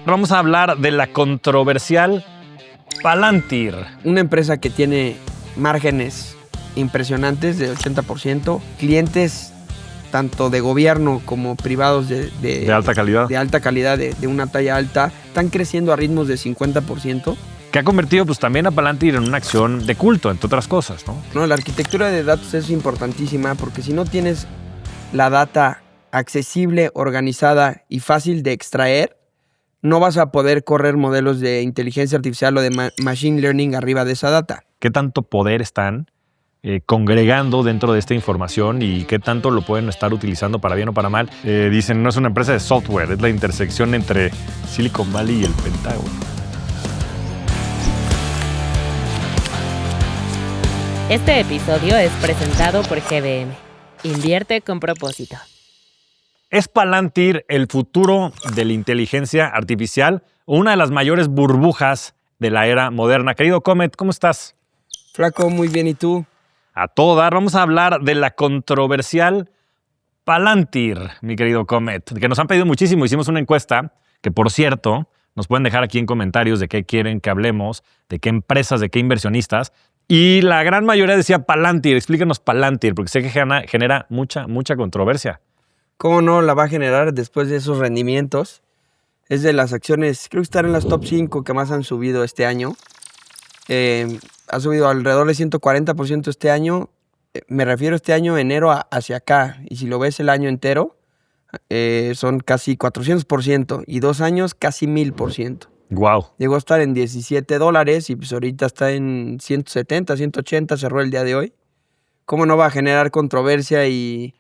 Vamos a hablar de la controversial Palantir. Una empresa que tiene márgenes impresionantes de 80%, clientes tanto de gobierno como privados de alta calidad. De alta calidad, de una talla alta, están creciendo a ritmos de 50%. Que ha convertido pues, también a Palantir en una acción de culto, entre otras cosas, ¿no? No, la arquitectura de datos es importantísima porque si no tienes la data accesible, organizada y fácil de extraer, no vas a poder correr modelos de inteligencia artificial o de machine learning arriba de esa data. ¿Qué tanto poder están congregando dentro de esta información y qué tanto lo pueden estar utilizando para bien o para mal? Dicen, no es una empresa de software, es la intersección entre Silicon Valley y el Pentágono. Este episodio es presentado por GBM. Invierte con propósito. ¿Es Palantir el futuro de la inteligencia artificial o una de las mayores burbujas de la era moderna? Querido Comet, ¿cómo estás? Flaco, muy bien. ¿Y tú? A todo dar. Vamos a hablar de la controversial Palantir, mi querido Comet, que nos han pedido muchísimo. Hicimos una encuesta que, por cierto, nos pueden dejar aquí en comentarios de qué quieren que hablemos, de qué empresas, de qué inversionistas. Y la gran mayoría decía Palantir. Explíquenos Palantir, porque sé que genera mucha controversia. ¿Cómo no la va a generar después de esos rendimientos? Es de las acciones, creo que están en las top 5 que más han subido este año. Ha subido alrededor de 140% este año. Me refiero este año, enero hacia acá. Y si lo ves el año entero, son casi 400%. Y 2 años, casi 1000%. Wow. Llegó a estar en $17 y pues ahorita está en 170, 180, cerró el día de hoy. ¿Cómo no va a generar controversia? Y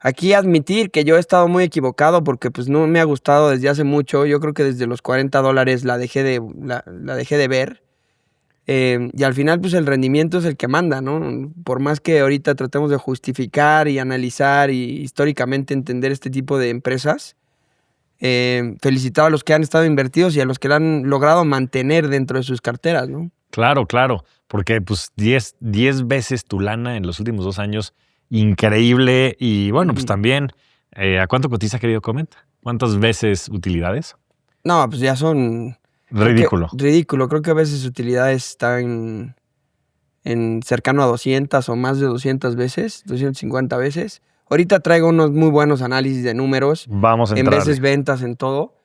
aquí admitir que yo he estado muy equivocado porque pues no me ha gustado desde hace mucho. Yo creo que desde los $40 la dejé de ver. Y al final pues el rendimiento es el que manda, ¿no? Por más que ahorita tratemos de justificar y analizar y históricamente entender este tipo de empresas, felicitado a los que han estado invertidos y a los que la han logrado mantener dentro de sus carteras, ¿no? Claro, porque pues 10 veces tu lana en los últimos 2 años, increíble. Y bueno, pues también, ¿a cuánto cotiza, querido Comet? ¿Cuántas veces utilidades? No, pues ya son... Ridículo. Ridículo. Creo que a veces utilidades están en cercano a 200 o más de 200 veces, 250 veces. Ahorita traigo unos muy buenos análisis de números. Vamos a en entrarle. Veces ventas, en todo.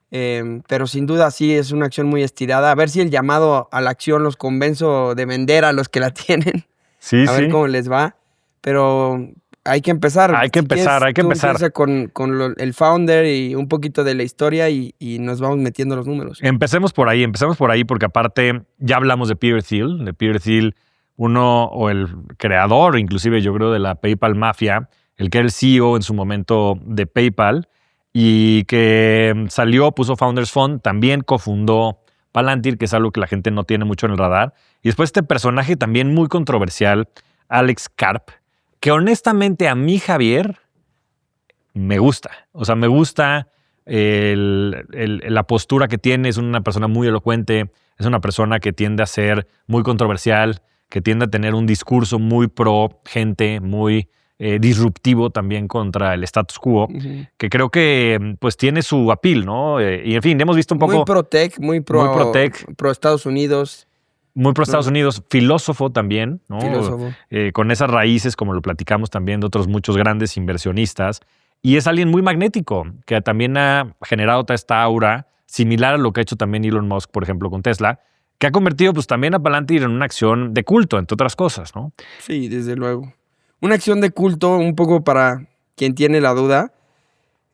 Pero sin duda sí es una acción muy estirada. A ver si el llamado a la acción los convenzo de vender a los que la tienen. Sí, a ver cómo les va. Pero hay que empezar. Hay que empezar. Empieza con el founder y un poquito de la historia y nos vamos metiendo los números. Empecemos por ahí porque aparte ya hablamos de Peter Thiel, uno o el creador, inclusive yo creo, de la PayPal Mafia, el que era el CEO en su momento de PayPal y que salió, puso Founders Fund, también cofundó Palantir, que es algo que la gente no tiene mucho en el radar. Y después este personaje también muy controversial, Alex Karp, que honestamente a mí, Javier, me gusta. O sea, me gusta la postura que tiene. Es una persona muy elocuente, es una persona que tiende a ser muy controversial, que tiende a tener un discurso muy pro gente, muy disruptivo también contra el status quo, que creo que pues tiene su appeal, ¿no? Y en fin, hemos visto un poco... Muy pro-tech, muy pro Estados Unidos. Muy pro Estados Unidos, filósofo también, ¿no? Filósofo. Con esas raíces, como lo platicamos también de otros muchos grandes inversionistas. Y es alguien muy magnético, que también ha generado toda esta aura, similar a lo que ha hecho también Elon Musk, por ejemplo, con Tesla, que ha convertido pues también a Palantir en una acción de culto, entre otras cosas, ¿no? Sí, desde luego. Una acción de culto, un poco para quien tiene la duda,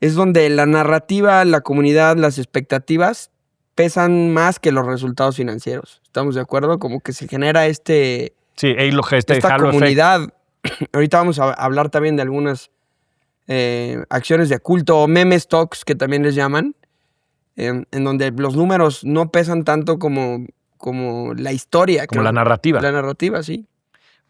es donde la narrativa, la comunidad, las expectativas pesan más que los resultados financieros. ¿Estamos de acuerdo? Como que se genera esta comunidad. Ahorita vamos a hablar también de algunas acciones de culto o meme stocks, que también les llaman, en donde los números no pesan tanto como la historia. Como la narrativa. La narrativa, sí.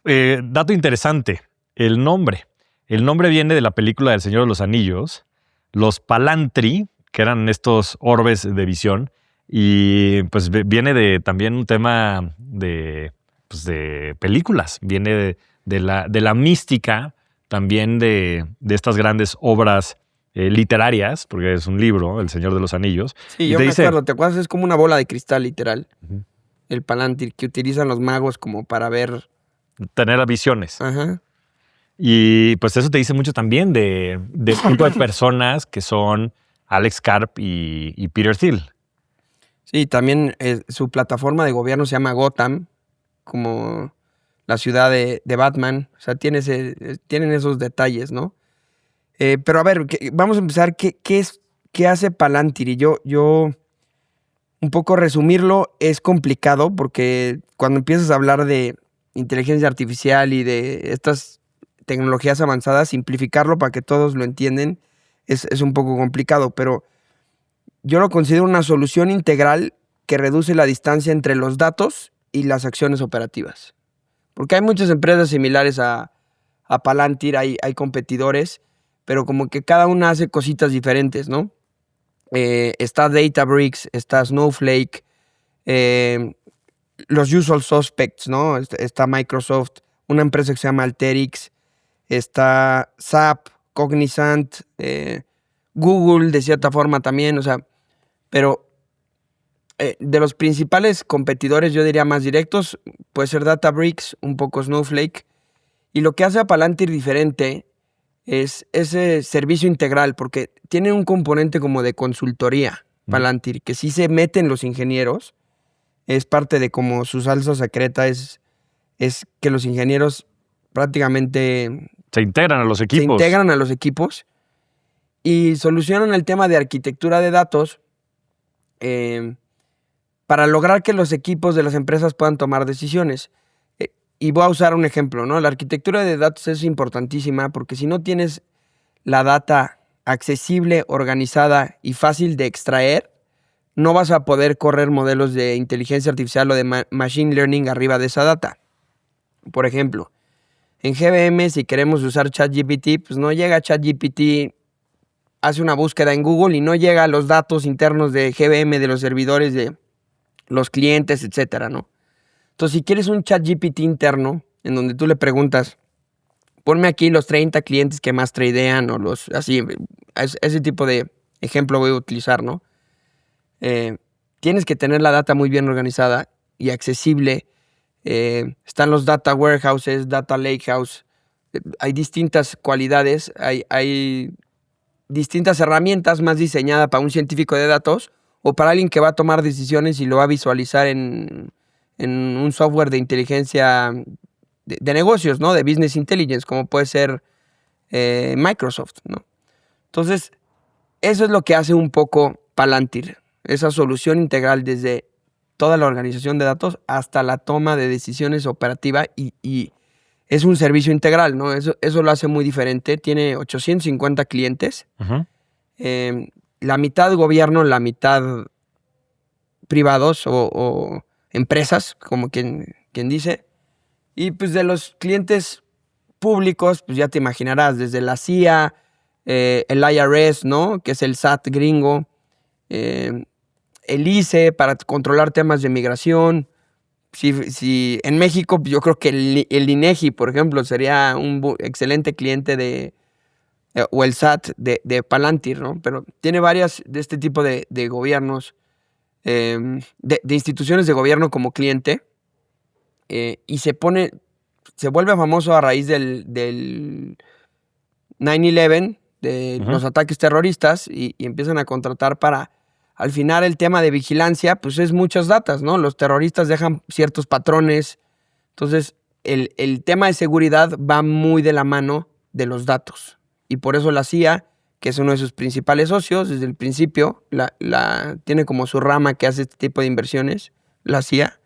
Dato interesante, el nombre. El nombre viene de la película del Señor de los Anillos. Los Palantri, que eran estos orbes de visión, y pues viene de también un tema de películas, viene de la mística también de estas grandes obras literarias, porque es un libro, El Señor de los Anillos. Sí, y yo te me dice, acuerdo, ¿te acuerdas? Es como una bola de cristal, literal. Ujú. El Palantir, que utilizan los magos como para ver. Tener visiones. Ajá. Y pues eso te dice mucho también de tipo de personas que son Alex Karp y Peter Thiel. Sí, también su plataforma de gobierno se llama Gotham, como la ciudad de Batman. O sea, tienen esos detalles, ¿no? Pero a ver, vamos a empezar. ¿Qué hace Palantir? Y yo, un poco resumirlo, es complicado porque cuando empiezas a hablar de inteligencia artificial y de estas tecnologías avanzadas, simplificarlo para que todos lo entiendan es un poco complicado, pero yo lo considero una solución integral que reduce la distancia entre los datos y las acciones operativas. Porque hay muchas empresas similares a Palantir, hay competidores, pero como que cada una hace cositas diferentes, ¿no? Está Databricks, está Snowflake, los usual suspects, ¿no? Está Microsoft, una empresa que se llama Alteryx, está SAP, Cognizant, Google de cierta forma también, o sea, pero de los principales competidores, yo diría más directos, puede ser Databricks, un poco Snowflake, y lo que hace a Palantir diferente es ese servicio integral, porque tiene un componente como de consultoría, Palantir, que sí se meten los ingenieros, es parte de como su salsa secreta, es que los ingenieros prácticamente Se integran a los se equipos. integran a los equipos y solucionan el tema de arquitectura de datos para lograr que los equipos de las empresas puedan tomar decisiones. Y voy a usar un ejemplo, ¿no? La arquitectura de datos es importantísima porque si no tienes la data accesible, organizada y fácil de extraer, no vas a poder correr modelos de inteligencia artificial o de machine learning arriba de esa data. Por ejemplo, en GBM, si queremos usar ChatGPT, pues no llega ChatGPT, hace una búsqueda en Google y no llega a los datos internos de GBM, de los servidores de los clientes, etcétera, ¿no? Entonces, si quieres un ChatGPT interno, en donde tú le preguntas, ponme aquí los 30 clientes que más tradean o los así, ese tipo de ejemplo voy a utilizar, ¿no? Tienes que tener la data muy bien organizada y accesible. Están los data warehouses, data lakehouse. Hay distintas cualidades, hay distintas herramientas más diseñadas para un científico de datos o para alguien que va a tomar decisiones y lo va a visualizar en un software de inteligencia de negocios, ¿no? De business intelligence, como puede ser Microsoft, ¿no? Entonces, eso es lo que hace un poco Palantir, esa solución integral desde toda la organización de datos hasta la toma de decisiones operativa y es un servicio integral, ¿no? Eso lo hace muy diferente. Tiene 850 clientes, Ujú. la mitad gobierno, la mitad privados o empresas, como quien dice. Y pues de los clientes públicos, pues ya te imaginarás, desde la CIA, el IRS, ¿no? Que es el SAT gringo, el ICE para controlar temas de migración. Si en México, yo creo que el INEGI, por ejemplo, sería un excelente cliente o el SAT de Palantir, ¿no? Pero tiene varias de este tipo de gobiernos, de instituciones de gobierno como cliente, y se vuelve famoso a raíz del 9/11, de Ujú. los ataques terroristas, y empiezan a contratar para, al final el tema de vigilancia, pues es muchas datas, ¿no? Los terroristas dejan ciertos patrones, entonces el tema de seguridad va muy de la mano de los datos, y por eso la CIA, que es uno de sus principales socios, desde el principio, tiene como su rama que hace este tipo de inversiones, la CIA.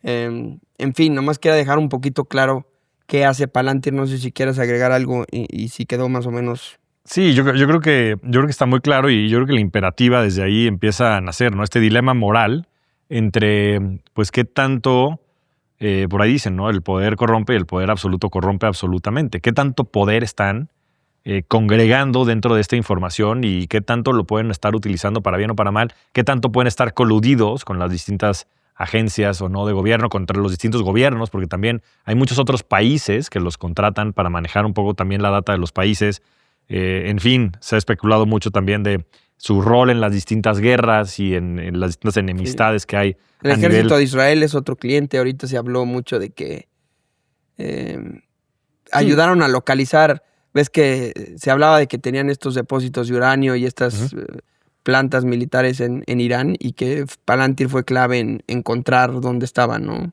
En fin, nomás quería dejar un poquito claro qué hace Palantir. No sé si quieres agregar algo y si quedó más o menos. Sí, yo creo que está muy claro y yo creo que la imperativa desde ahí empieza a nacer, ¿no? Este dilema moral entre, pues, qué tanto, por ahí dicen, ¿no? El poder corrompe y el poder absoluto corrompe absolutamente. ¿Qué tanto poder están congregando dentro de esta información y qué tanto lo pueden estar utilizando para bien o para mal? ¿Qué tanto pueden estar coludidos con las distintas agencias o no de gobierno, contra los distintos gobiernos? Porque también hay muchos otros países que los contratan para manejar un poco también la data de los países. En fin, se ha especulado mucho también de su rol en las distintas guerras y en las distintas enemistades que hay. El ejército de Israel es otro cliente. Ahorita se habló mucho de que ayudaron a localizar. Ves que se hablaba de que tenían estos depósitos de uranio y estas plantas militares en Irán, y que Palantir fue clave en encontrar dónde estaban, ¿no?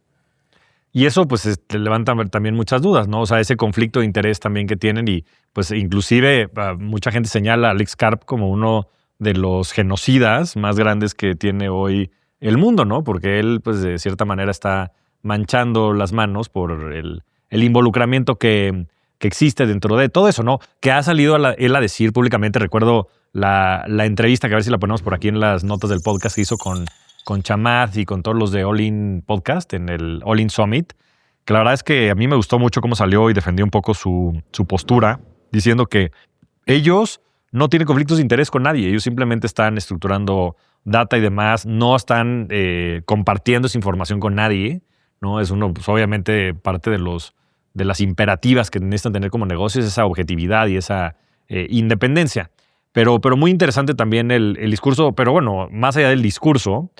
Y eso pues levanta también muchas dudas, ¿no? O sea, ese conflicto de interés también que tienen, y pues inclusive mucha gente señala a Alex Karp como uno de los genocidas más grandes que tiene hoy el mundo, ¿no? Porque él pues de cierta manera está manchando las manos por el involucramiento que existe dentro de todo eso, ¿no? Que ha salido él a decir públicamente. Recuerdo la entrevista, que a ver si la ponemos por aquí en las notas del podcast, que hizo con Chamath y con todos los de All In Podcast en el All In Summit, que la verdad es que a mí me gustó mucho cómo salió y defendió un poco su postura, diciendo que ellos no tienen conflictos de interés con nadie, ellos simplemente están estructurando data y demás, no están compartiendo esa información con nadie, ¿no? Es uno, pues obviamente parte de las imperativas que necesitan tener como negocios, esa objetividad y esa independencia. Pero muy interesante también el discurso, pero bueno, más allá del discurso,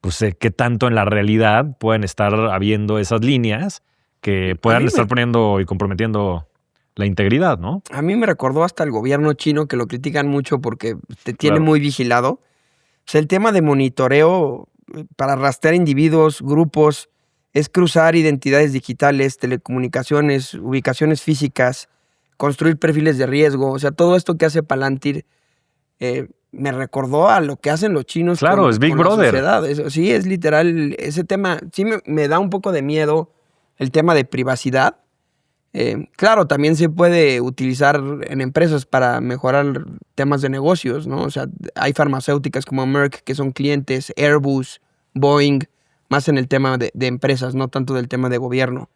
pues qué tanto en la realidad pueden estar habiendo esas líneas que puedan estar poniendo y comprometiendo la integridad, ¿no? A mí me recordó hasta el gobierno chino, que lo critican mucho porque te tiene muy vigilado. O sea, el tema de monitoreo para rastrear individuos, grupos, es cruzar identidades digitales, telecomunicaciones, ubicaciones físicas, construir perfiles de riesgo. O sea, todo esto que hace Palantir me recordó a lo que hacen los chinos. Claro, es Big Brother. La sociedad. Sí, es literal. Ese tema sí me da un poco de miedo, el tema de privacidad. Claro, también se puede utilizar en empresas para mejorar temas de negocios, ¿no? O sea, hay farmacéuticas como Merck que son clientes, Airbus, Boeing, más en el tema de empresas, no tanto del tema de gobierno.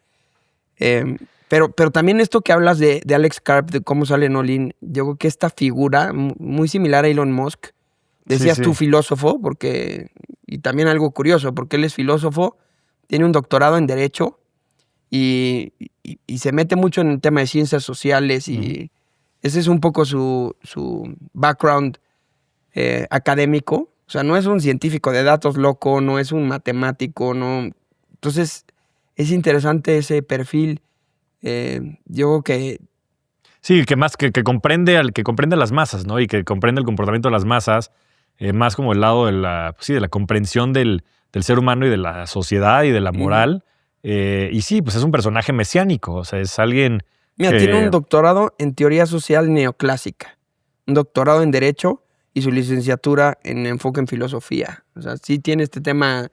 Pero también esto que hablas de Alex Karp, de cómo sale en All In, yo creo que esta figura, muy similar a Elon Musk, decías tú filósofo, y también algo curioso, porque él es filósofo, tiene un doctorado en Derecho, y se mete mucho en el tema de ciencias sociales, y ese es un poco su background académico. O sea, no es un científico de datos loco, no es un matemático, no. Entonces, es interesante ese perfil. Yo creo que... Sí, que comprende a las masas, ¿no? Y que comprende el comportamiento de las masas, más como el lado de la comprensión del ser humano y de la sociedad y de la moral. Y sí, pues es un personaje mesiánico, o sea, es alguien... Mira, tiene un doctorado en teoría social neoclásica, un doctorado en Derecho y su licenciatura en enfoque en filosofía. O sea, sí tiene este tema,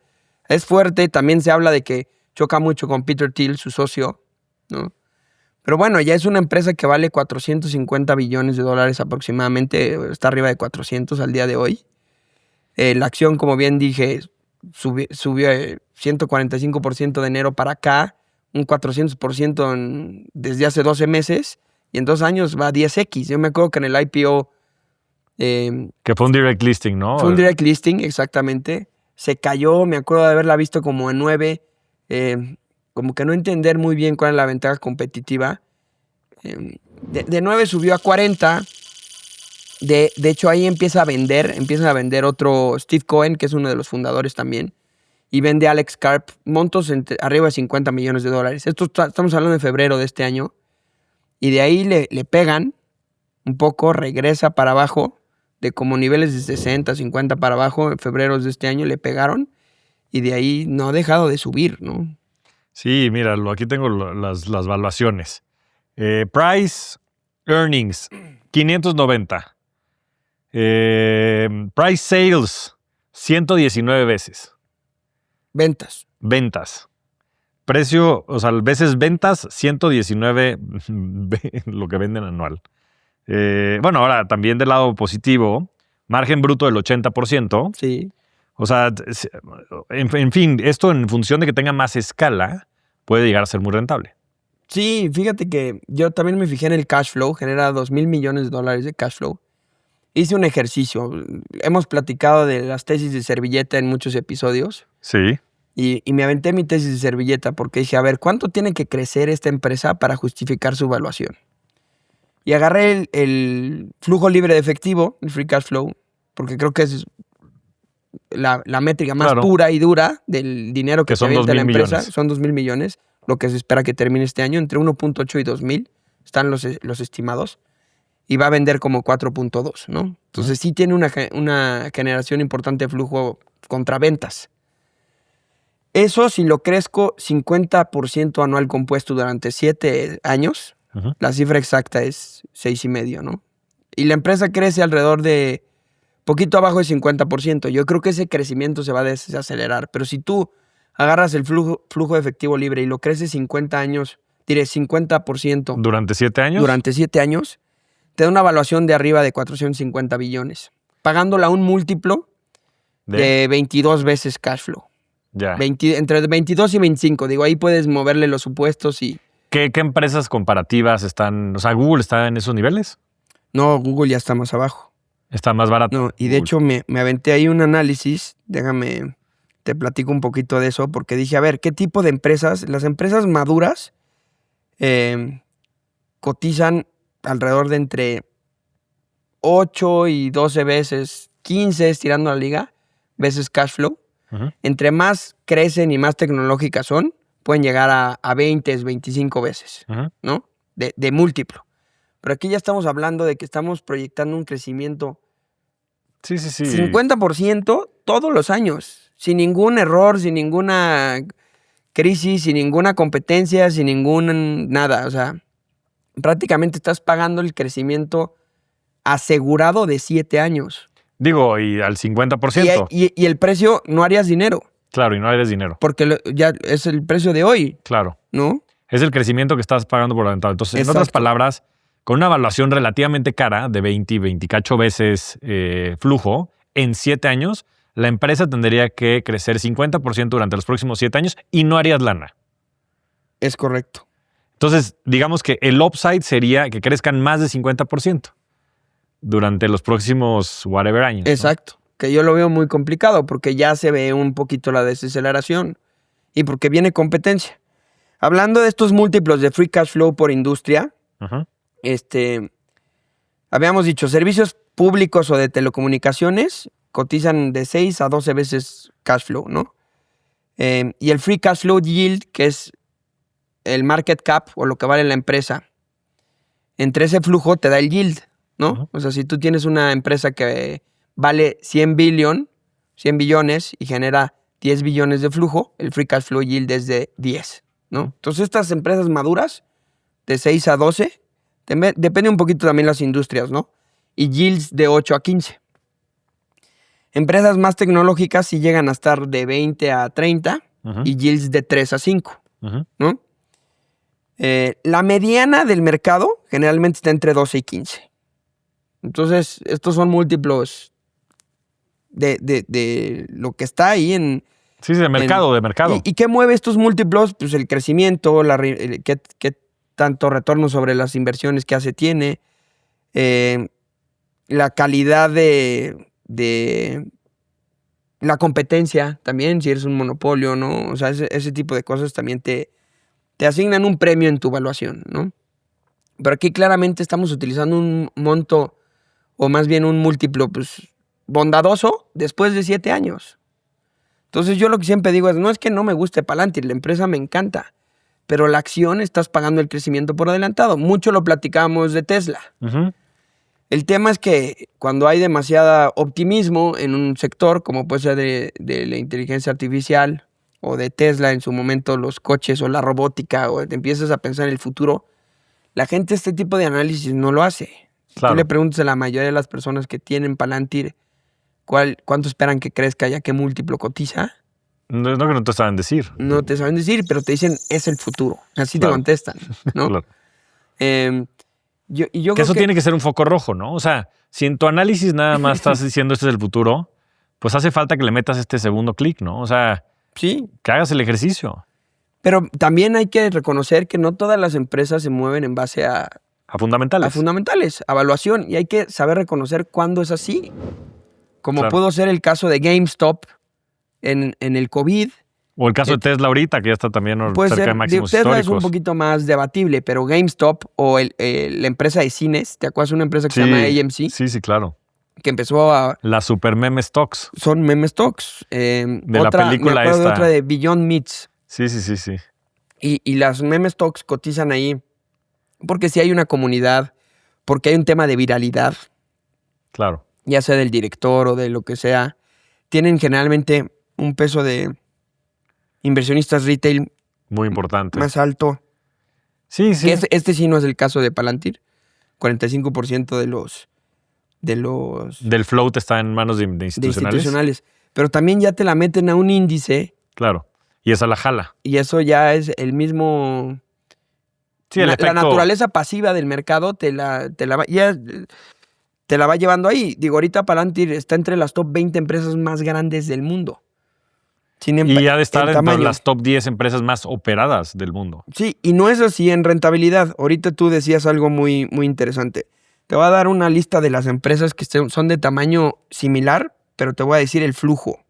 es fuerte. También se habla de que choca mucho con Peter Thiel, su socio, ¿no? Pero bueno, ya es una empresa que vale $450 billones aproximadamente, está arriba de 400 al día de hoy. La acción, como bien dije, subió 145% de enero para acá, un 400% desde hace 12 meses, y en 2 años va a 10x. Yo me acuerdo que en el IPO... que fue un direct listing, ¿no? Fue un direct listing, exactamente. Se cayó, me acuerdo de haberla visto como en 9, como que no entender muy bien cuál es la ventaja competitiva. De 9 subió a 40. De hecho, ahí empiezan a vender otro Steve Cohen, que es uno de los fundadores también, y vende Alex Karp montos arriba de $50 millones. Esto estamos hablando de febrero de este año, y de ahí le pegan un poco, regresa para abajo, de como niveles de 60, 50 para abajo, en febrero de este año le pegaron, y de ahí no ha dejado de subir, ¿no? Sí, mira, aquí tengo las valuaciones. Price Earnings, 590. Price Sales, 119 veces. Ventas. Precio, o sea, veces ventas, 119 lo que venden anual. Bueno, ahora también del lado positivo, margen bruto del 80%. Sí. O sea, en fin, esto en función de que tenga más escala, puede llegar a ser muy rentable. Sí, fíjate que yo también me fijé en el cash flow, genera $2,000 millones de cash flow. Hice un ejercicio. Hemos platicado de las tesis de servilleta en muchos episodios. Sí. Y me aventé mi tesis de servilleta porque dije, a ver, ¿cuánto tiene que crecer esta empresa para justificar su valuación? Y agarré el flujo libre de efectivo, el free cash flow, porque creo que es la métrica más Claro. pura y dura del dinero que Que son te avienta la 2,000 empresa. millones. Son 2,000 millones, lo que se espera que termine este año. Entre 1.8 y 2,000 están los estimados. Y va a vender como 4.2, ¿no? Entonces sí tiene una generación importante de flujo contra ventas. Eso, si lo crezco 50% anual compuesto durante 7 años, Ujú. la cifra exacta es 6,5, ¿no? Y la empresa crece alrededor de poquito abajo de 50%. Yo creo que ese crecimiento se va a desacelerar. Pero si tú agarras el flujo de efectivo libre y lo creces 50% Durante 7 años. durante 7 años, te da una evaluación de arriba de 450 billones, pagándola un múltiplo de 22 veces cash flow. Ya. Entre 22 y 25, digo, ahí puedes moverle los supuestos y... ¿Qué empresas comparativas están? O sea, ¿Google está en esos niveles? No, Google ya está más abajo. Está más barato. No, y de Google. hecho me aventé ahí un análisis, déjame, te platico un poquito de eso, porque dije, a ver, ¿qué tipo de empresas? Las empresas maduras cotizan alrededor de entre 8 y 12 veces, 15 estirando la liga, veces cash flow. Ujú. Entre más crecen y más tecnológicas son, pueden llegar a 20, 25 veces, Ujú. ¿no? De múltiplo. Pero aquí ya estamos hablando de que estamos proyectando un crecimiento Sí. 50% todos los años, sin ningún error, sin ninguna crisis, sin ninguna competencia, sin ningún nada. O sea, prácticamente estás pagando el crecimiento asegurado de 7 años. Digo, y al 50%. Y el precio no harías dinero, Claro, y no eres dinero. porque ya es el precio de hoy, Claro. ¿no? Es el crecimiento que estás pagando por adelantado. Entonces, en otras Exacto. palabras, con una evaluación relativamente cara de 20 y 28 veces flujo, en 7 años, la empresa tendría que crecer 50% durante los próximos 7 años y no harías lana. Es correcto. Entonces, digamos que el upside sería que crezcan más de 50% durante los próximos whatever años. ¿no? Exacto. Que yo lo veo muy complicado porque ya se ve un poquito la desaceleración y porque viene competencia. Hablando de estos múltiplos de free cash flow por industria, Ujú. habíamos dicho, servicios públicos o de telecomunicaciones cotizan de 6 a 12 veces cash flow, ¿no? Y el free cash flow yield, que es el market cap o lo que vale la empresa, entre ese flujo te da el yield, ¿no? Ujú. O sea, si tú tienes una empresa que vale 100 billones y genera 10 billones de flujo, el free cash flow yield es de 10, ¿no? Entonces estas empresas maduras, de 6 a 12, depende un poquito también las industrias, ¿no? Y yields de 8 a 15. Empresas más tecnológicas sí llegan a estar de 20 a 30 Ujú. y yields de 3 a 5, Ujú. ¿no? La mediana del mercado generalmente está entre 12 y 15. Entonces, estos son múltiplos de lo que está ahí en... Sí, de mercado, de mercado. ¿Y qué mueve estos múltiplos? Pues el crecimiento, qué tanto retorno sobre las inversiones que tiene, la calidad de la competencia también, si eres un monopolio, ¿no? O sea, ese tipo de cosas también te asignan un premio en tu evaluación, ¿no? Pero aquí claramente estamos utilizando un monto, o más bien un múltiplo, pues, bondadoso después de 7 años. Entonces yo lo que siempre digo es, no es que no me guste Palantir, la empresa me encanta, pero la acción estás pagando el crecimiento por adelantado. Mucho lo platicamos de Tesla. Ujú. El tema es que cuando hay demasiado optimismo en un sector, como puede ser de la inteligencia artificial o de Tesla en su momento, los coches o la robótica, o te empiezas a pensar en el futuro, la gente este tipo de análisis no lo hace. Si Claro. tú le preguntas a la mayoría de las personas que tienen Palantir cuánto esperan que crezca y a qué múltiplo cotiza, No que no te saben decir. no te saben decir, pero te dicen es el futuro. Así Claro. te contestan, ¿no? Claro. Yo Que creo eso que tiene que ser un foco rojo, ¿no? O sea, si en tu análisis nada más estás diciendo este es el futuro, pues hace falta que le metas este segundo clic, ¿no? O sea, sí, que hagas el ejercicio pero también hay que reconocer que no todas las empresas se mueven en base a fundamentales. fundamentales, a evaluación, y hay que saber reconocer cuándo es así. Como Claro. pudo ser el caso de GameStop en el COVID, O el caso de Tesla ahorita, que ya está también Puede cerca ser, de máximos Tesla históricos. es un poquito más debatible, pero GameStop o la empresa de cines, ¿te acuerdas? Una empresa que Sí, se llama AMC, sí, claro. que empezó a... La super meme stocks. Son meme stocks. De la película me acuerdo de esta. otra de Beyond Meats. Sí. Y las meme stocks cotizan ahí porque si hay una comunidad, porque hay un tema de viralidad, Claro. ya sea del director o de lo que sea, tienen generalmente un peso de inversionistas retail Muy importante. más alto. Sí. Que este sí no es el caso de Palantir. 45% Del float está en manos de de institucionales. institucionales. Pero también ya te la meten a un índice Claro. Y esa la jala. y eso ya es el mismo... Sí, el efecto. La naturaleza pasiva del mercado te la va llevando ahí. Digo, ahorita Palantir está entre las top 20 empresas más grandes del mundo. Y ha de estar entre tamaño. las top 10 empresas más operadas del mundo. Sí, y no es así en rentabilidad. Ahorita tú decías algo muy, muy interesante. Te voy a dar una lista de las empresas que son de tamaño similar, pero te voy a decir el flujo.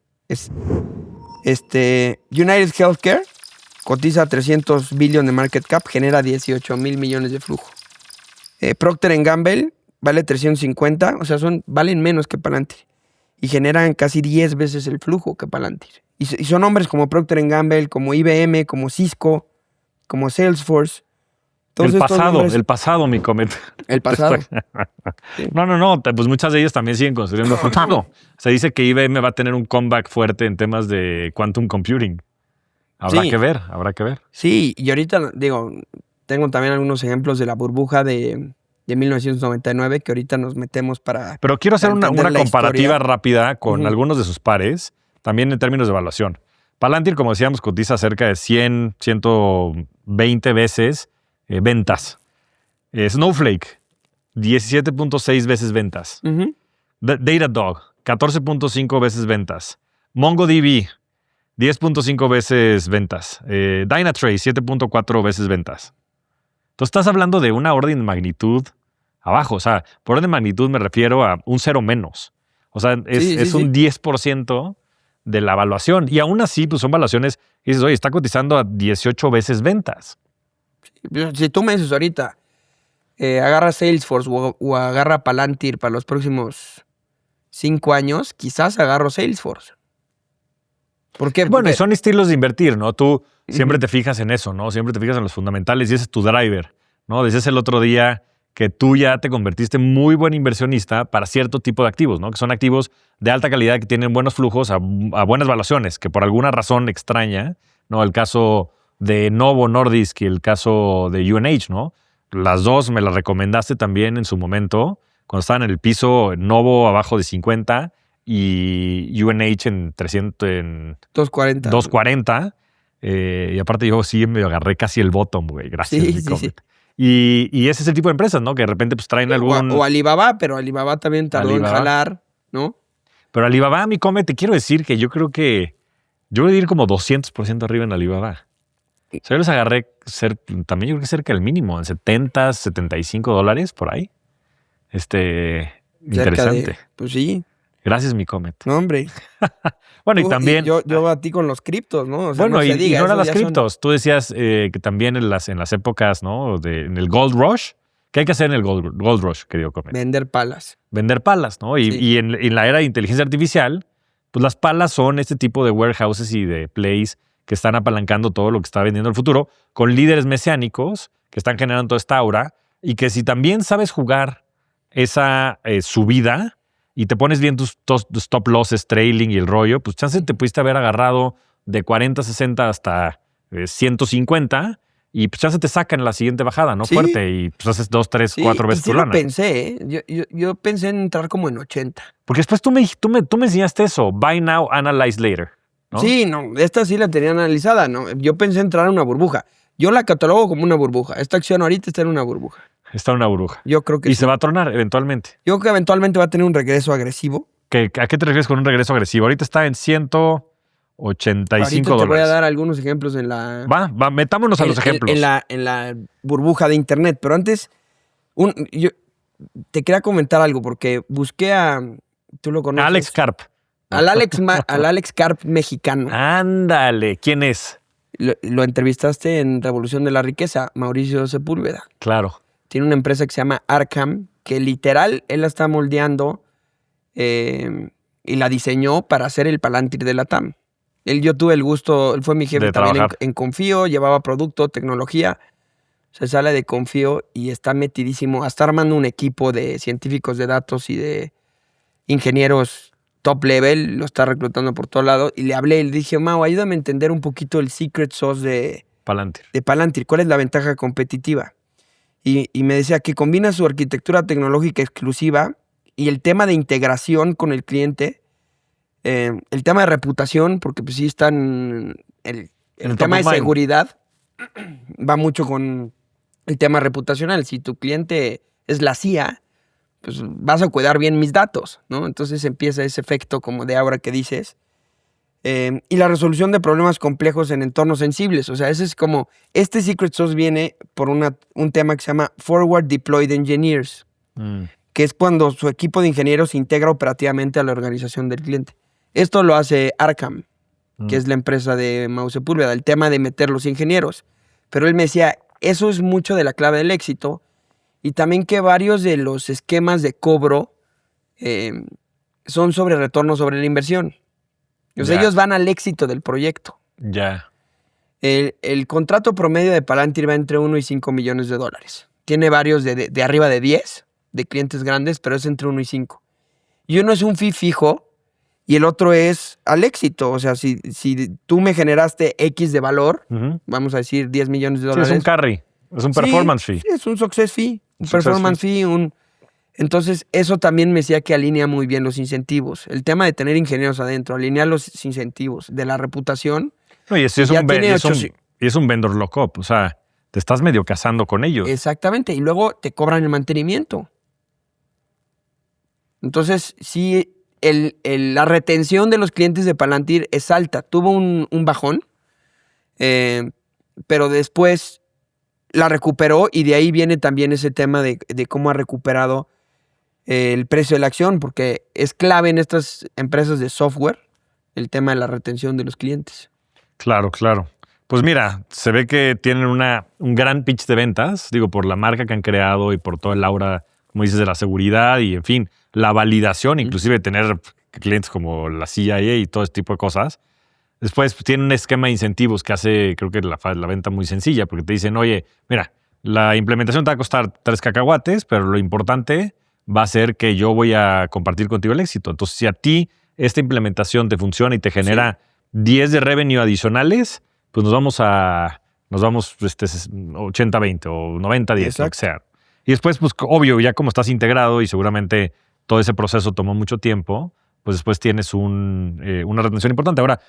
United Healthcare cotiza 300 billion de market cap, genera 18 mil millones de flujo. Procter & Gamble vale 350, o sea, valen menos que Palantir. Y generan casi 10 veces el flujo que Palantir. Y son nombres como Procter & Gamble, como IBM, como Cisco, como Salesforce. Todos El estos pasado, nombres- el pasado, mi comet. El pasado. Sí. No, pues muchas de ellas también siguen construyendo futuro. Se dice que IBM va a tener un comeback fuerte en temas de quantum computing. Habrá Sí. que ver. Sí, y ahorita, digo, tengo también algunos ejemplos de la burbuja de 1999 que ahorita nos metemos para... Pero quiero hacer para una entender la comparativa historia. rápida con Ujú. algunos de sus pares, también en términos de evaluación. Palantir, como decíamos, cotiza cerca de 100, 120 veces ventas. Snowflake, 17.6 veces ventas. Ujú. Datadog, 14.5 veces ventas. MongoDB, 10.5 veces ventas. Dynatrace, 7.4 veces ventas. Entonces estás hablando de una orden de magnitud abajo. O sea, por orden de magnitud me refiero a un cero menos. O sea, es un 10% de la evaluación. Y aún así, pues son valuaciones y dices, oye, está cotizando a 18 veces ventas. Si tú me dices ahorita, agarra Salesforce o agarra Palantir para los próximos 5 años, quizás agarro Salesforce. ¿Por qué? Bueno, Porque y son estilos de invertir, ¿no? Tú siempre te fijas en eso, ¿no? Siempre te fijas en los fundamentales y ese es tu driver, ¿no? Decías el otro día que tú ya te convertiste en muy buen inversionista para cierto tipo de activos, ¿no? Que son activos de alta calidad que tienen buenos flujos a buenas valuaciones, que por alguna razón extraña, ¿no? El caso de Novo Nordisk y el caso de UNH, ¿no? Las dos me las recomendaste también en su momento, cuando estaban en el piso, Novo abajo de 50 y UNH en 300, en 240. 240. Y aparte yo sí me agarré casi el bottom, güey. Gracias, Sí, mi sí, comet. Y ese es el tipo de empresas, ¿no? Que de repente pues traen algún... O Alibaba, pero Alibaba también tardó Alibaba. en jalar, ¿no? Pero Alibaba, mi comet, te quiero decir que yo creo que... Yo voy a ir como 200% arriba en Alibaba. O sea, yo los agarré también yo creo que cerca del mínimo, en 70, 75 dólares por ahí. Interesante. Pues sí, Gracias, mi comet. no, hombre. Bueno, y Tú- también... Yo a ti con los criptos, ¿no? O sea, Bueno, no se y diga, no eran esos las ya son- criptos. Tú decías que también en las épocas, ¿no? En el Gold Rush. ¿Qué hay que hacer en el Gold Rush, querido Comet? Vender palas. Vender palas, ¿no? Y, Sí. y en la era de inteligencia artificial, pues las palas son este tipo de warehouses y de plays que están apalancando todo lo que está vendiendo el futuro, con líderes mesiánicos que están generando toda esta aura, y que si también sabes jugar esa subida y te pones bien tus stop losses, trailing y el rollo, pues chance te pudiste haber agarrado de 40, 60 hasta 150 y pues chance te sacan en la siguiente bajada, ¿no? Sí. Fuerte y pues haces 2, 3, Sí, 4 y veces sí tu lo lana. pensé, ¿eh? Yo pensé en entrar como en 80. Porque después tú me enseñaste eso, buy now, analyze later, ¿no? Sí, no, esta sí la tenía analizada, ¿no? Yo pensé entrar en una burbuja. Yo la catalogo como una burbuja. Esta acción ahorita está en una burbuja. Está en una burbuja. Yo creo que Y sí. se va a tornar eventualmente. Yo creo que eventualmente va a tener un regreso agresivo. ¿A qué te refieres con un regreso agresivo? Ahorita está en 185 Ahorita te dólares. voy a dar algunos ejemplos en la... Va, metámonos a los ejemplos. En la burbuja de internet. Pero antes, yo te quería comentar algo porque busqué a... Tú lo conoces. Alex Karp. Al Alex Karp mexicano. Ándale, ¿quién es? Lo entrevistaste en Revolución de la Riqueza, Mauricio Sepúlveda. Claro. Tiene una empresa que se llama Arkham, que literal él la está moldeando y la diseñó para hacer el Palantir de la TAM. Yo tuve el gusto, él fue mi jefe De también trabajar. en Confío, llevaba producto, tecnología, se sale de Confío y está metidísimo, está armando un equipo de científicos de datos y de ingenieros top level, lo está reclutando por todo lado, y le hablé, le dije, Mau, ayúdame a entender un poquito el secret sauce Palantir. de Palantir, ¿cuál es la ventaja competitiva? Y me decía que combina su arquitectura tecnológica exclusiva y el tema de integración con el cliente, el tema de reputación, porque pues sí están, el El tema top de of mind. seguridad va mucho con el tema reputacional. Si tu cliente es la CIA, pues vas a cuidar bien mis datos, ¿no? Entonces empieza ese efecto como de ahora que dices. Y la resolución de problemas complejos en entornos sensibles. O sea, ese es como, este Secret Sauce viene por un tema que se llama Forward Deployed Engineers, que es cuando su equipo de ingenieros se integra operativamente a la organización del cliente. Esto lo hace Arkham, que es la empresa de Mau Sepúlveda, el tema de meter los ingenieros. Pero él me decía, eso es mucho de la clave del éxito, y también que varios de los esquemas de cobro son sobre retorno sobre la inversión. O sea, Ya. ellos van al éxito del proyecto. Ya. El contrato promedio de Palantir va entre 1 y 5 millones de dólares. Tiene varios de arriba de 10, de clientes grandes, pero es entre 1 y 5. Y uno es un fee fijo y el otro es al éxito. O sea, si tú me generaste X de valor, Ujú. vamos a decir 10 millones de Sí, dólares. es un carry. Es un Sí, performance fee. sí, es un success fee, un Success performance fee, Entonces, eso también me decía que alinea muy bien los incentivos. El tema de tener ingenieros adentro, alinear los incentivos, de la reputación. No, y es Ya tiene y es un vendor lock-up. O sea, te estás medio casando con ellos. Exactamente, y luego te cobran el mantenimiento. Entonces, sí, la retención de los clientes de Palantir es alta. Tuvo un bajón, pero después la recuperó y de ahí viene también ese tema de cómo ha recuperado el precio de la acción, porque es clave en estas empresas de software el tema de la retención de los clientes. Claro, claro. Pues mira, se ve que tienen un gran pitch de ventas, digo, por la marca que han creado y por todo el aura, como dices, de la seguridad y, en fin, la validación, inclusive tener clientes como la CIA y todo este tipo de cosas. Después pues, tienen un esquema de incentivos que hace, creo que la venta muy sencilla, porque te dicen, oye, mira, la implementación te va a costar 3 cacahuates, pero lo importante va a ser que yo voy a compartir contigo el éxito. Entonces, si a ti esta implementación te funciona y te genera 10 de revenue adicionales, pues nos vamos 80-20 o 90-10, lo que sea. Y después, pues obvio, ya como estás integrado y seguramente todo ese proceso tomó mucho tiempo, pues después tienes una retención importante. Ahora,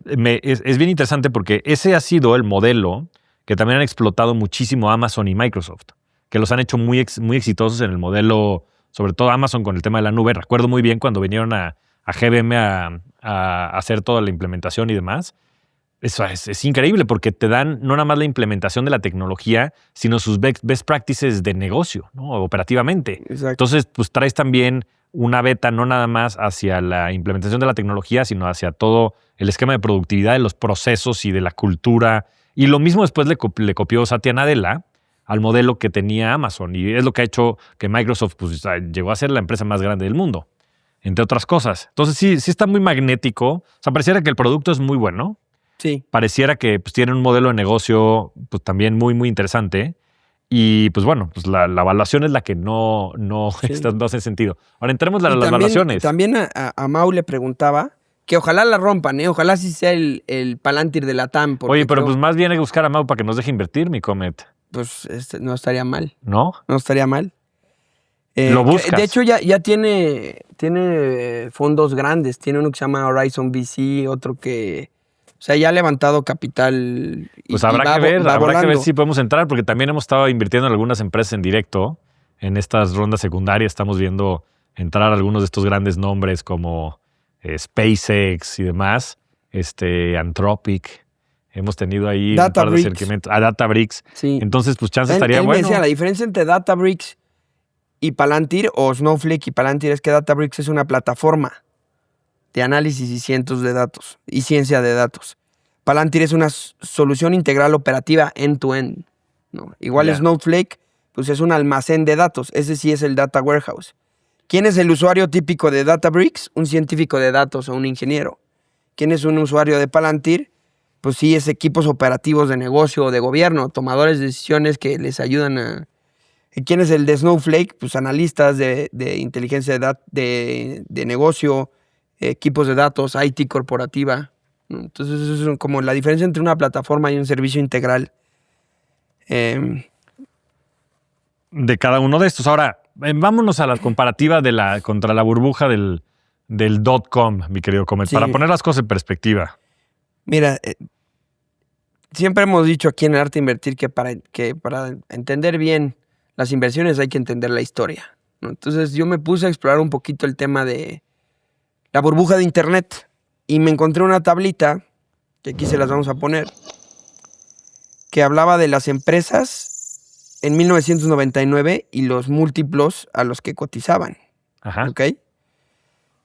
es bien interesante porque ese ha sido el modelo que también han explotado muchísimo Amazon y Microsoft, que los han hecho muy exitosos en el modelo, sobre todo Amazon con el tema de la nube. Recuerdo muy bien cuando vinieron a GBM a hacer toda la implementación y demás. Eso es increíble porque te dan no nada más la implementación de la tecnología, sino sus best practices de negocio, ¿no? Operativamente. Exacto. Entonces, pues traes también una beta no nada más hacia la implementación de la tecnología, sino hacia todo el esquema de productividad de los procesos y de la cultura. Y lo mismo después le copió Satya Nadella al modelo que tenía Amazon. Y es lo que ha hecho que Microsoft pues, llegó a ser la empresa más grande del mundo, entre otras cosas. Entonces sí está muy magnético. O sea, pareciera que el producto es muy bueno. Sí. Pareciera que pues, tienen un modelo de negocio pues, también muy interesante. Y pues bueno, pues la evaluación es la que no hace sentido. Ahora entremos a las evaluaciones. También a Mau le preguntaba que ojalá la rompan, ¿eh? Ojalá sí sea el Palantir de la TAM. Oye, pero pues más bien hay que buscar a Mau para que nos deje invertir, mi Comet. Pues no estaría mal. ¿No? No estaría mal. Lo buscas. De hecho, ya tiene fondos grandes. Tiene uno que se llama Horizon VC, otro que... O sea, ya ha levantado capital. Pues habrá que ver si podemos entrar, porque también hemos estado invirtiendo en algunas empresas en directo. En estas rondas secundarias estamos viendo entrar algunos de estos grandes nombres como SpaceX y demás, Anthropic. Hemos tenido ahí un par de acercamientos a Databricks. Sí. Entonces, pues chance estaría bueno. Me decía, la diferencia entre Databricks y Palantir, o Snowflake y Palantir, es que Databricks es una plataforma. de análisis y cientos de datos y ciencia de datos. Palantir es una solución integral operativa end-to-end, ¿no? Igual Snowflake, pues es un almacén de datos. Ese sí es el data warehouse. ¿Quién es el usuario típico de Databricks? Un científico de datos o un ingeniero. ¿Quién es un usuario de Palantir? Pues sí, es equipos operativos de negocio o de gobierno, tomadores de decisiones que les ayudan a... ¿Y quién es el de Snowflake? Pues analistas de inteligencia de negocio, equipos de datos, IT corporativa, ¿no? Entonces eso es como la diferencia entre una plataforma y un servicio integral. De cada uno de estos. Ahora, vámonos a la comparativa contra la burbuja del .com, mi querido Comet, Sí. para poner las cosas en perspectiva. Mira, siempre hemos dicho aquí en el Arte de Invertir que para entender bien las inversiones hay que entender la historia, ¿no? Entonces yo me puse a explorar un poquito el tema de la burbuja de Internet y me encontré una tablita, que aquí se las vamos a poner, que hablaba de las empresas en 1999 y los múltiplos a los que cotizaban. Ajá. ¿Ok?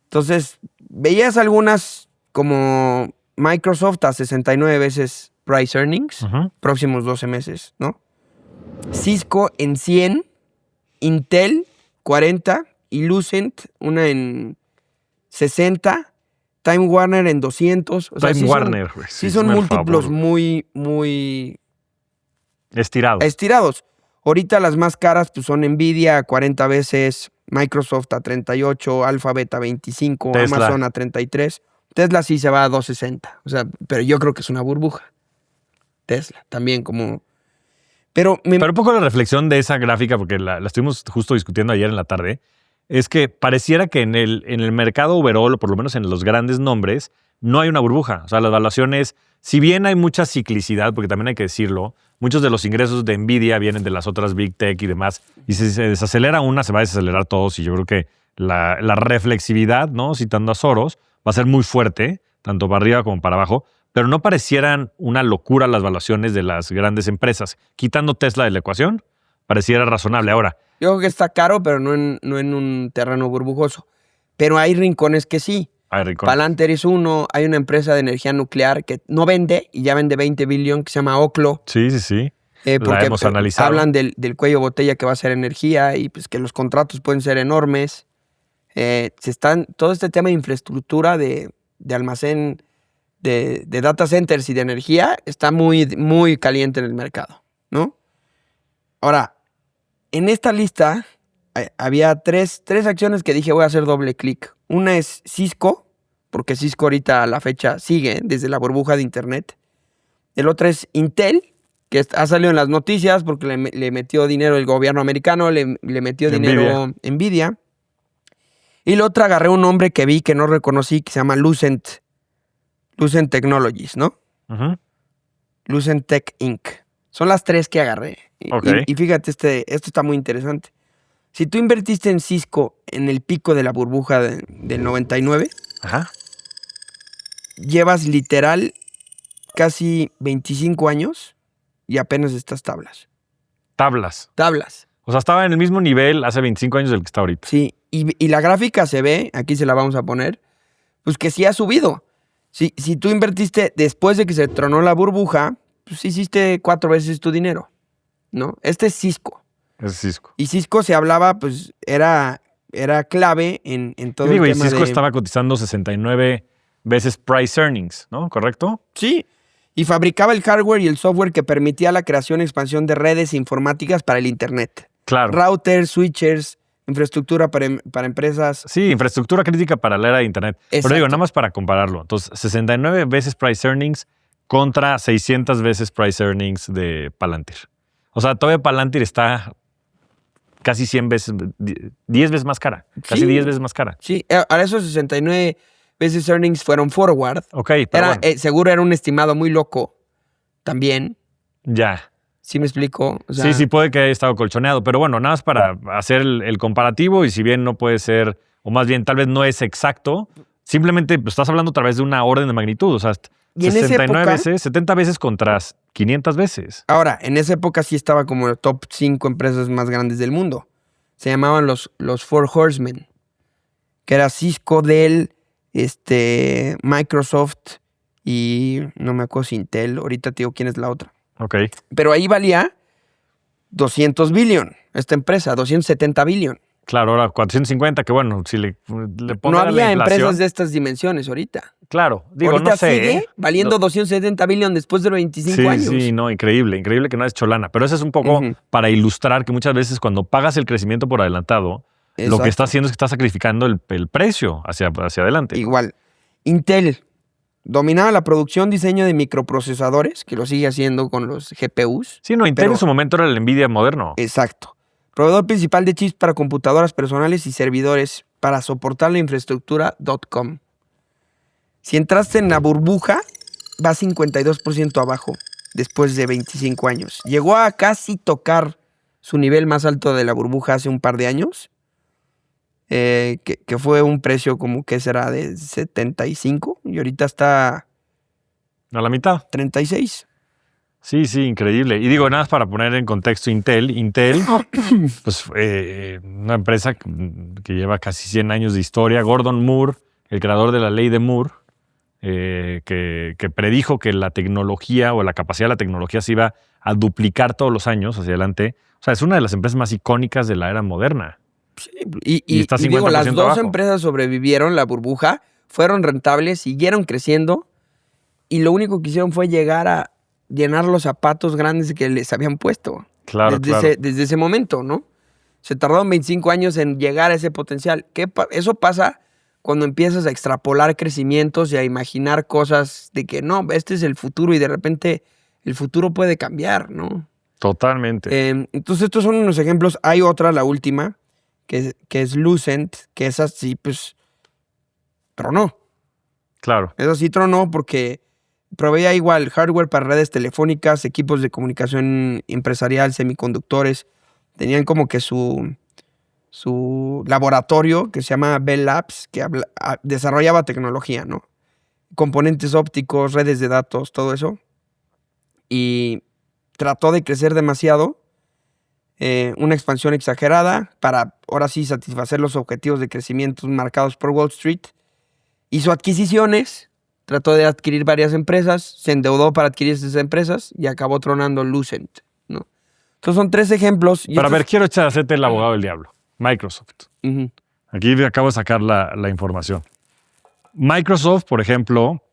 Entonces, veías algunas como Microsoft a 69 veces price earnings, Ujú. próximos 12 meses, ¿no? Cisco en 100, Intel 40 y Lucent una en 60, Time Warner en 200. O sea, Time sí Warner, son, güey. sí son hazme el múltiplos favor. muy Estirado. estirados. Ahorita las más caras pues, son Nvidia a 40 veces, Microsoft a 38, Alphabet a 25, Tesla. Amazon a 33. Tesla sí se va a 260. O sea, pero yo creo que es una burbuja. Tesla también como... Pero un poco la reflexión de esa gráfica, porque la estuvimos justo discutiendo ayer en la tarde, es que pareciera que en el mercado overall, o por lo menos en los grandes nombres, no hay una burbuja. O sea, las valuaciones, si bien hay mucha ciclicidad, porque también hay que decirlo, muchos de los ingresos de Nvidia vienen de las otras Big Tech y demás, y si se desacelera una, se va a desacelerar todos, y yo creo que la reflexividad, ¿no? Citando a Soros, va a ser muy fuerte, tanto para arriba como para abajo, pero no parecieran una locura las valuaciones de las grandes empresas. Quitando Tesla de la ecuación, pareciera razonable. Ahora, yo creo que está caro, pero no en un terreno burbujoso. Pero hay rincones que sí. hay rincones. Palantir es uno. Hay una empresa de energía nuclear que no vende y ya vende 20 billion que se llama Oklo. Sí, sí, sí. Porque hemos analizado. hablan del cuello botella que va a ser energía y pues que los contratos pueden ser enormes. Todo este tema de infraestructura de almacén de data centers y de energía está muy, muy caliente en el mercado, ¿no? Ahora, en esta lista había tres acciones que dije voy a hacer doble clic. Una es Cisco, porque Cisco ahorita a la fecha sigue desde la burbuja de Internet. El otro es Intel, que ha salido en las noticias porque le metió dinero el gobierno americano, le metió dinero Nvidia. Y la otra agarré un nombre que vi que no reconocí, que se llama Lucent Technologies, ¿no? Ujú. Lucent Tech Inc. Son las tres que agarré. Ok. Y fíjate, esto está muy interesante. Si tú invertiste en Cisco en el pico de la burbuja del 99, Ajá. llevas literal casi 25 años y apenas estas tablas. Tablas. Tablas. O sea, estaba en el mismo nivel hace 25 años del que está ahorita. Sí, y la gráfica se ve, aquí se la vamos a poner, pues que sí ha subido. Si tú invertiste después de que se tronó la burbuja, pues hiciste 4 veces tu dinero, ¿no? Este es Cisco. Es Cisco. Y Cisco se hablaba, pues era clave en todo Y digo, el y tema Cisco de... estaba cotizando 69 veces price earnings, ¿no? ¿Correcto? Sí, y fabricaba el hardware y el software que permitía la creación y expansión de redes informáticas para el Internet. Claro. Routers, switchers, infraestructura para empresas. Sí, infraestructura crítica para la era de Internet. Pero digo, Exacto. nada más para compararlo. Entonces, 69 veces price earnings contra 600 veces price earnings de Palantir. O sea, todavía Palantir está casi 100 veces, 10 veces más cara. Casi Sí. 10 veces más cara. Sí, ahora esos 69 veces earnings fueron forward. Ok, pero bueno, Seguro era un estimado muy loco también. ya. ¿Sí me explico? O sea, Sí, puede que haya estado colchoneado. Pero bueno, nada más para hacer el comparativo, y si bien no puede ser, o más bien tal vez no es exacto, simplemente pues, estás hablando a través de una orden de magnitud. O sea, Y en esa 69 época- veces, 70 veces contra 500 veces. Ahora, en esa época sí estaba como el top 5 empresas más grandes del mundo. Se llamaban los Four Horsemen, que era Cisco, Dell, Microsoft y no me acuerdo si Intel. Ahorita te digo quién es la otra. Ok. Pero ahí valía 200 billion esta empresa, 270 billion. Claro, ahora 450, que bueno, si le pongan No la había inflación, empresas de estas dimensiones ahorita. Claro, digo, Ahorita no sé. sigue valiendo 270 billion después de 25 Sí, años. sí, no, increíble que no has hecho lana. Pero eso es un poco Ujú. para ilustrar que muchas veces cuando pagas el crecimiento por adelantado, lo Exacto. que está haciendo es que está sacrificando el precio hacia adelante. ¿no? Igual. Intel dominaba la producción, diseño de microprocesadores, que lo sigue haciendo con los GPUs. Sí, no, Intel Pero- en su momento era el Nvidia moderno. Exacto. Proveedor principal de chips para computadoras personales y servidores para soportar la infraestructura .com. Si entraste en la burbuja, va 52% abajo después de 25 años. Llegó a casi tocar su nivel más alto de la burbuja hace un par de años, que fue un precio como que será de 75 y ahorita está A la mitad. 36. Sí, sí, increíble. Y digo, nada más para poner en contexto Intel, pues una empresa que lleva casi 100 años de historia. Gordon Moore, el creador de la ley de Moore, que predijo que la tecnología o la capacidad de la tecnología se iba a duplicar todos los años hacia adelante. O sea, es una de las empresas más icónicas de la era moderna. Y está Y digo, 50% las dos abajo. empresas sobrevivieron la burbuja, fueron rentables, siguieron creciendo y lo único que hicieron fue llegar a llenar los zapatos grandes que les habían puesto. Claro, claro. Desde ese momento, ¿no? Se tardaron 25 años en llegar a ese potencial. Eso pasa cuando empiezas a extrapolar crecimientos y a imaginar cosas de que no, este es el futuro y de repente el futuro puede cambiar, ¿no? Totalmente. Entonces estos son unos ejemplos. Hay otra, la última, que es Lucent, que esa sí, pues, tronó. Claro. Esa sí tronó porque proveía igual hardware para redes telefónicas, equipos de comunicación empresarial, semiconductores. Tenían como que su laboratorio que se llama Bell Labs, que desarrollaba tecnología, ¿no? Componentes ópticos, redes de datos, todo eso. Y trató de crecer demasiado. Una expansión exagerada para ahora sí satisfacer los objetivos de crecimiento marcados por Wall Street. Hizo adquisiciones, trató de adquirir varias empresas, se endeudó para adquirir esas empresas y acabó tronando Lucent, ¿no? Entonces son 3 ejemplos. Pero a ver, quiero hacerte el abogado del diablo. Microsoft. Uh-huh. Aquí acabo de sacar la información. Microsoft, por ejemplo,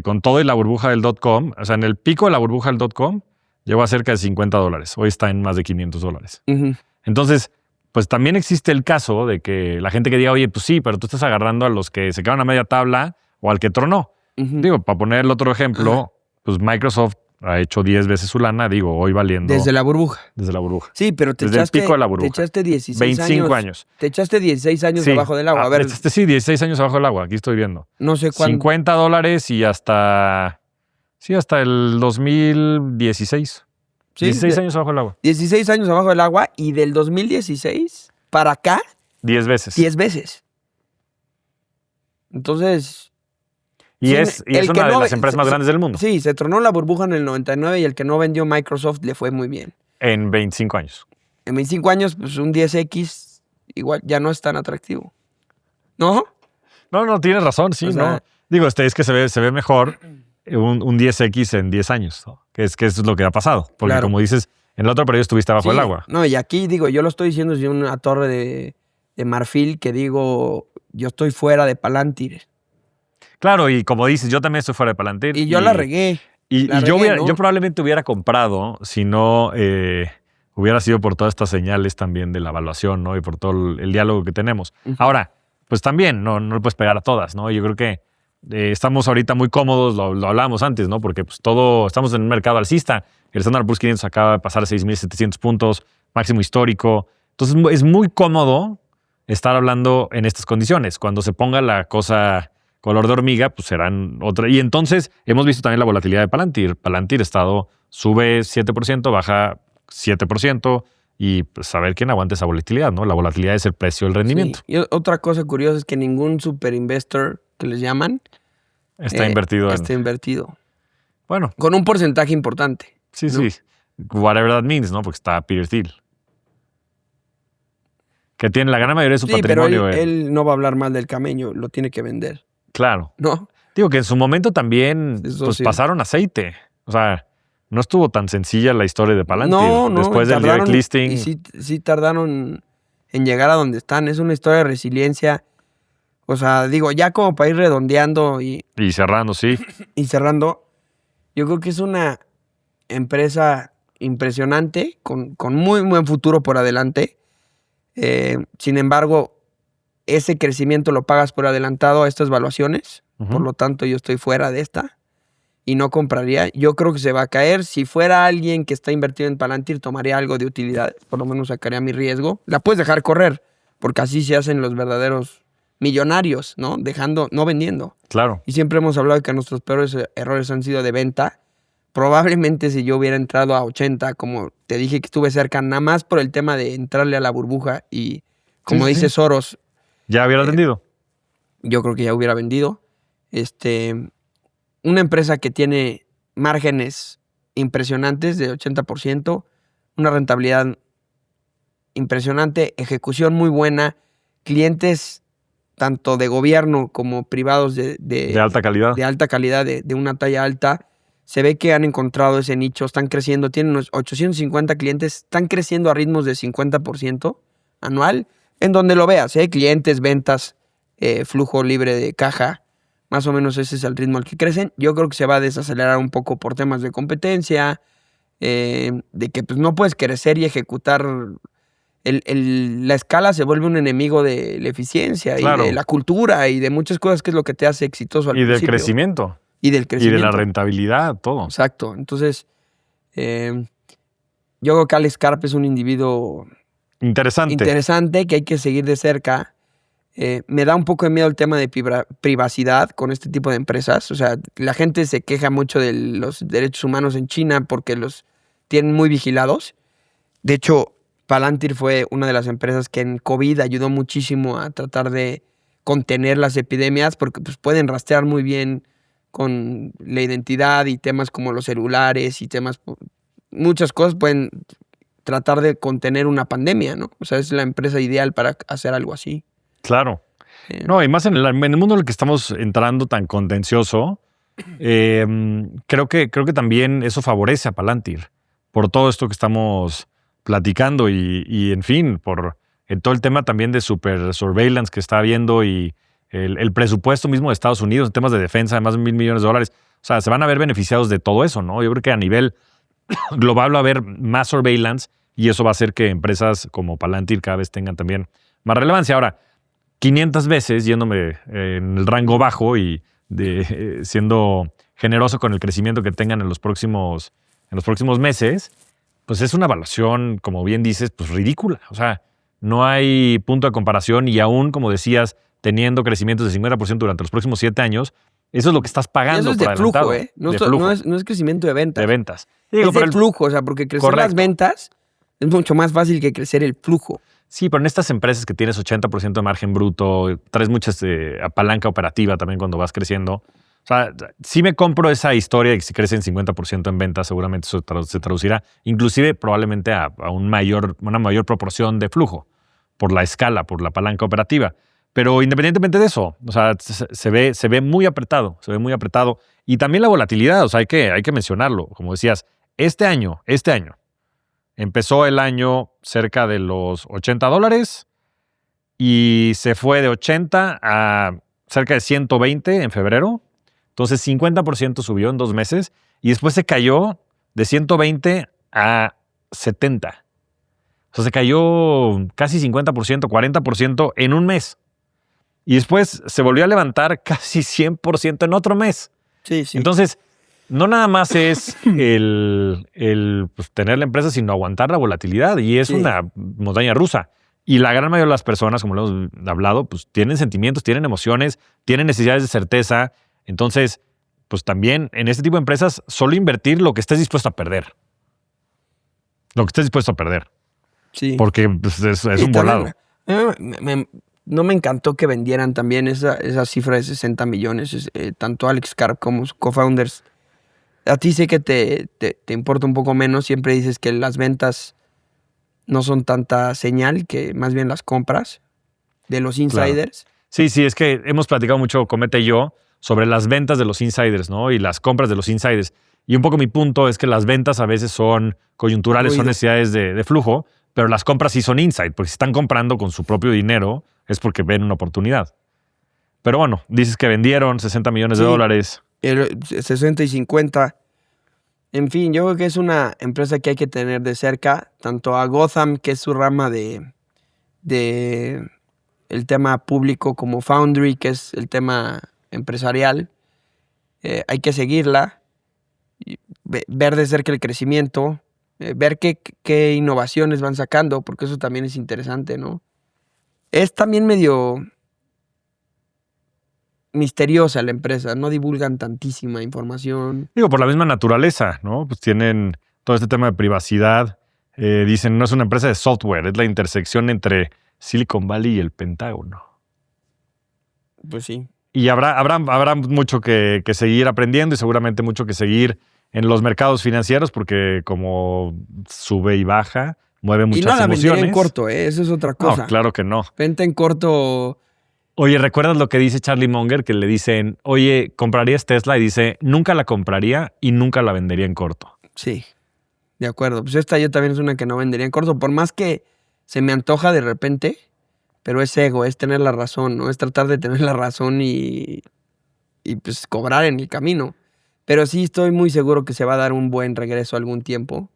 con todo y la burbuja del .com, o sea, en el pico de la burbuja del .com, llegó a cerca de $50. Hoy está en más de $500. Uh-huh. Entonces, pues también existe el caso de que la gente que diga, oye, pues sí, pero tú estás agarrando a los que se quedaron a media tabla o al que tronó. Uh-huh. Digo, para poner el otro ejemplo, pues Microsoft ha hecho 10 veces su lana, digo, hoy valiendo Desde la burbuja. desde la burbuja. Sí, pero te Desde el echaste, pico de la burbuja. te echaste 16 25 años. Te echaste 16 años Sí. debajo del agua. A ver, Sí, 16 años abajo del agua, aquí estoy viendo. no sé cuándo. $50 y hasta el 2016. Sí, 16 años abajo del agua. 16 años abajo del agua y del 2016 para acá, 10 veces. 10 veces. Entonces, Y sí, es el que una de no las ve- empresas más grandes del mundo. sí, se tronó la burbuja en el 99 y el que no vendió Microsoft le fue muy bien. En 25 años. En 25 años, pues un 10X igual ya no es tan atractivo. ¿No? No, tienes razón, sí, O sea- ¿no? Digo, es que se ve mejor un 10X en 10 años, ¿no? Que es lo que ha pasado. Porque Claro. como dices, en el otro periodo estuviste abajo Sí, del agua. No, y aquí digo, yo lo estoy diciendo desde una torre de marfil que digo, yo estoy fuera de Palantir. Claro, y como dices, yo también estoy fuera de Palantir. Y yo la regué. Y La yo, regué, ¿no? yo probablemente hubiera comprado si no hubiera sido por todas estas señales también de la evaluación, ¿no? Y por todo el diálogo que tenemos. Ujú. Ahora, pues también no le puedes pegar a todas, ¿no? Yo creo que estamos ahorita muy cómodos, lo hablábamos antes, ¿no? Porque pues estamos en un mercado alcista. El Standard Poor's 500 acaba de pasar 6,700 puntos, máximo histórico. Entonces es muy cómodo estar hablando en estas condiciones. Cuando se ponga la cosa color de hormiga, pues serán otra. Y entonces hemos visto también la volatilidad de Palantir. Palantir sube 7%, baja 7%, y pues a ver quién aguanta esa volatilidad, ¿no? La volatilidad es el precio del rendimiento. Sí. Y otra cosa curiosa es que ningún super investor que les llaman Está invertido en... está invertido. Bueno, Con un porcentaje importante. sí, ¿no? sí. Whatever that means, ¿no? Porque está Peter Thiel. Que tiene la gran mayoría de su Sí, pero patrimonio. él no va a hablar mal del camello, lo tiene que vender. Claro. ¿no? Digo que en su momento también Eso pues, sí. pasaron aceite. O sea, no estuvo tan sencilla la historia de Palantir. No, Después del tardaron, direct listing y sí tardaron en llegar a donde están. Es una historia de resiliencia. O sea, digo, ya como para ir redondeando y cerrando, sí. y cerrando, yo creo que es una empresa impresionante, con muy buen futuro por adelante. Sin embargo, ese crecimiento lo pagas por adelantado a estas valuaciones. Ujú. Por lo tanto, yo estoy fuera de esta y no compraría. Yo creo que se va a caer. Si fuera alguien que está invertido en Palantir, tomaría algo de utilidad. Por lo menos sacaría mi riesgo. La puedes dejar correr, porque así se hacen los verdaderos millonarios, ¿no? No vendiendo. Claro. Y siempre hemos hablado de que nuestros peores errores han sido de venta. Probablemente si yo hubiera entrado a 80, como te dije que estuve cerca, nada más por el tema de entrarle a la burbuja y, como Sí, sí, dice sí. Soros, Ya hubiera vendido. yo creo que ya hubiera vendido. Una empresa que tiene márgenes impresionantes de 80%, una rentabilidad impresionante, ejecución muy buena, clientes tanto de gobierno como privados De alta calidad. de alta calidad, de una talla alta. Se ve que han encontrado ese nicho, están creciendo, tienen unos 850 clientes, están creciendo a ritmos de 50% anual, en donde lo veas, clientes, ventas, flujo libre de caja, más o menos ese es el ritmo al que crecen. Yo creo que se va a desacelerar un poco por temas de competencia, de que pues, no puedes crecer y ejecutar. La escala se vuelve un enemigo de la eficiencia Claro. y de la cultura y de muchas cosas que es lo que te hace exitoso al Y del principio. crecimiento. Y del Y crecimiento. de la rentabilidad, todo. Exacto. Entonces, yo creo que Alex Karp es un individuo interesante que hay que seguir de cerca. Me da un poco de miedo el tema de privacidad con este tipo de empresas. O sea, la gente se queja mucho de los derechos humanos en China porque los tienen muy vigilados. De hecho, Palantir fue una de las empresas que en COVID ayudó muchísimo a tratar de contener las epidemias porque pues, pueden rastrear muy bien con la identidad y temas como los celulares y temas, muchas cosas pueden tratar de contener una pandemia, ¿no? O sea, es la empresa ideal para hacer algo así. Claro. No, y más en el mundo en el que estamos entrando tan contencioso, creo que también eso favorece a Palantir por todo esto que estamos platicando y en fin, por todo el tema también de super surveillance que está habiendo y el presupuesto mismo de Estados Unidos en temas de defensa de más de $1,000 millones. O sea, se van a ver beneficiados de todo eso, ¿no? Yo creo que a nivel global va a haber más surveillance y eso va a hacer que empresas como Palantir cada vez tengan también más relevancia. Ahora, 500 veces yéndome en el rango bajo y siendo generoso con el crecimiento que tengan en los próximos meses, pues es una evaluación, como bien dices, pues ridícula. O sea, no hay punto de comparación y aún, como decías, teniendo crecimientos de 50% durante los próximos 7 años, eso es lo que estás pagando. Y eso es por de flujo, adelantado. ¿eh? No, De flujo. no es crecimiento de ventas. De ventas. Es de flujo, o sea, porque crecer las ventas es mucho más fácil que crecer el flujo. Sí, pero en estas empresas que tienes 80% de margen bruto, traes muchas palanca operativa también cuando vas creciendo. O sea, sí me compro esa historia de que si crecen 50% en ventas, seguramente eso se traducirá, inclusive probablemente a una mayor proporción de flujo por la escala, por la palanca operativa. Pero independientemente de eso, o sea, se ve muy apretado, Y también la volatilidad, o sea, hay que mencionarlo. Como decías, este año, empezó el año cerca de los $80 y se fue de 80 a cerca de 120 en febrero. Entonces 50% subió en 2 meses y después se cayó de 120 a 70. O sea, se cayó casi 50%, 40% en un mes. Y después se volvió a levantar casi 100% en otro mes. Sí, sí. Entonces, no nada más es el pues, tener la empresa, sino aguantar la volatilidad. Y es una montaña rusa. Y la gran mayoría de las personas, como lo hemos hablado, pues tienen sentimientos, tienen emociones, tienen necesidades de certeza. Entonces, pues también en este tipo de empresas, solo invertir lo que estés dispuesto a perder. Lo que estés dispuesto a perder. Sí. Porque pues, es un volado. No me encantó que vendieran también esa cifra de 60 millones, tanto Alex Karp como sus co-founders. A ti sé que te importa un poco menos, siempre dices que las ventas no son tanta señal, que más bien las compras de los insiders. Claro. Sí, es que hemos platicado mucho, Comete y yo, sobre las ventas de los insiders, ¿no? Y las compras de los insiders. Y un poco mi punto es que las ventas a veces son coyunturales, son necesidades de flujo, pero las compras sí son inside, porque si están comprando con su propio dinero es porque ven una oportunidad. Pero bueno, dices que vendieron $60 millones. 60 y 50. En fin, yo creo que es una empresa que hay que tener de cerca, tanto a Gotham, que es su rama de el tema público, como Foundry, que es el tema empresarial. Hay que seguirla, ver de cerca el crecimiento, ver qué innovaciones van sacando, porque eso también es interesante, ¿no? Es también medio misteriosa la empresa, no divulgan tantísima información. Digo, por la misma naturaleza, ¿no? Pues tienen todo este tema de privacidad. Dicen, no es una empresa de software, es la intersección entre Silicon Valley y el Pentágono. Pues sí. Y habrá mucho que seguir aprendiendo y seguramente mucho que seguir en los mercados financieros porque como sube y baja, mueve muchas emociones. Y no la vendería en corto, eso es otra cosa. No, claro que no. Venta en corto. Oye, ¿recuerdas lo que dice Charlie Munger? Que le dicen, oye, ¿comprarías Tesla? Y dice, nunca la compraría y nunca la vendería en corto. Sí, de acuerdo. Pues esta yo también es una que no vendería en corto. Por más que se me antoja de repente, pero es ego, es tener la razón, ¿no? Es tratar de tener la razón y pues cobrar en el camino. Pero sí estoy muy seguro que se va a dar un buen regreso algún tiempo.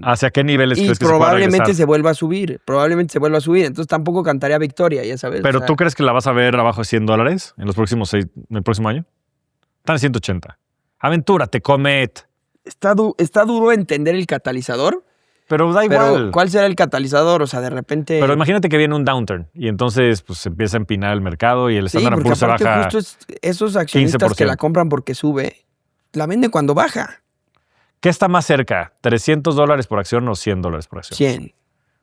¿Hacia qué niveles crees que probablemente se vuelva a subir. Probablemente se vuelva a subir. Entonces tampoco cantaría victoria, ya sabes. ¿Pero tú crees que la vas a ver abajo de $100 en el próximo año? Están en 180. Aventúrate, Comet. Está duro entender el catalizador. Pero da igual. ¿Cuál será el catalizador? O sea, de repente... Pero imagínate que viene un downturn y entonces pues, se empieza a empinar el mercado y el Standard & Poor's se baja justo esos accionistas 15%. Que la compran porque sube, la venden cuando baja. ¿Qué está más cerca? ¿$300 por acción o $100 por acción? 100.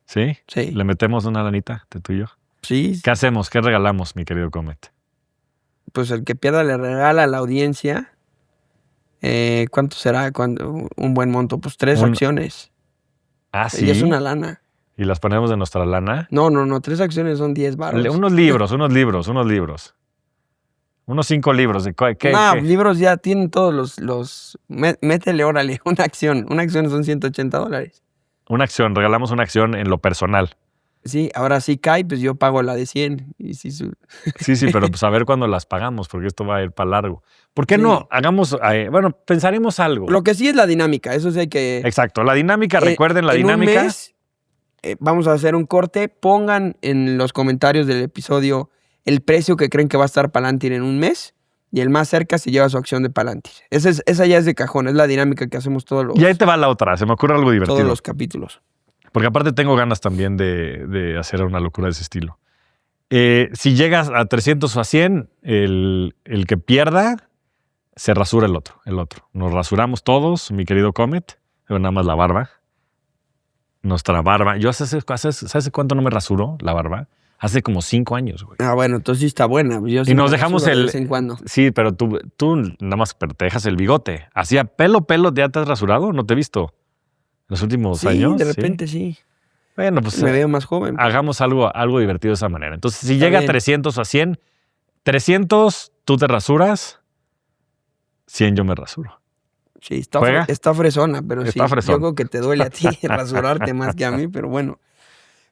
¿Sí? Sí. ¿Le metemos una lanita de tú y yo? Sí. ¿Qué hacemos? ¿Qué regalamos, mi querido Comet? Pues el que pierda le regala a la audiencia. ¿Cuánto será? Un buen monto. Pues 3 acciones. Ah, sí. Y es una lana. ¿Y las ponemos de nuestra lana? No. 3 acciones son 10 baros. Unos libros. Unos 5 libros. ¿Qué? Libros ya tienen todos los métele, órale, una acción. Una acción son $180. Una acción. Regalamos una acción en lo personal. Sí, ahora sí cae, pues yo pago la de 100. Y sí, pero pues a ver cuándo las pagamos, porque esto va a ir para largo. ¿Por qué no hagamos, pensaremos algo? Lo que sí es la dinámica, eso sí hay que... Exacto, la dinámica, recuerden la dinámica. Un mes, vamos a hacer un corte, pongan en los comentarios del episodio el precio que creen que va a estar Palantir en un mes y el más cerca se lleva su acción de Palantir. Esa ya es de cajón, es la dinámica que hacemos todos los... Y ahí te va la otra, se me ocurre algo divertido. Todos los capítulos. Porque aparte tengo ganas también de hacer una locura de ese estilo. Si llegas a 300 o a 100, el que pierda, se rasura el otro. Nos rasuramos todos, mi querido Comet, pero nada más la barba. Nuestra barba. Yo ¿sabes cuánto no me rasuro la barba? Hace como 5 años, güey. Ah, bueno, entonces sí está buena. Yo sí y nos dejamos de vez en cuando. Sí, pero tú nada más te dejas el bigote. Hacía pelo, ¿ya te has rasurado? No te he visto. ¿Los últimos años? Sí, de repente sí. Bueno, pues me veo más joven. Hagamos algo divertido de esa manera. Entonces, si llega a 300 o a 100, 300 tú te rasuras, 100 yo me rasuro. Sí, está fresona, pero está sí, fresona. Yo creo que te duele a ti rasurarte más que a mí, pero bueno.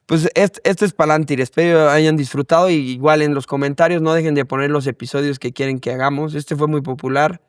Pues este es Palantir, espero hayan disfrutado y igual en los comentarios no dejen de poner los episodios que quieren que hagamos. Este fue muy popular.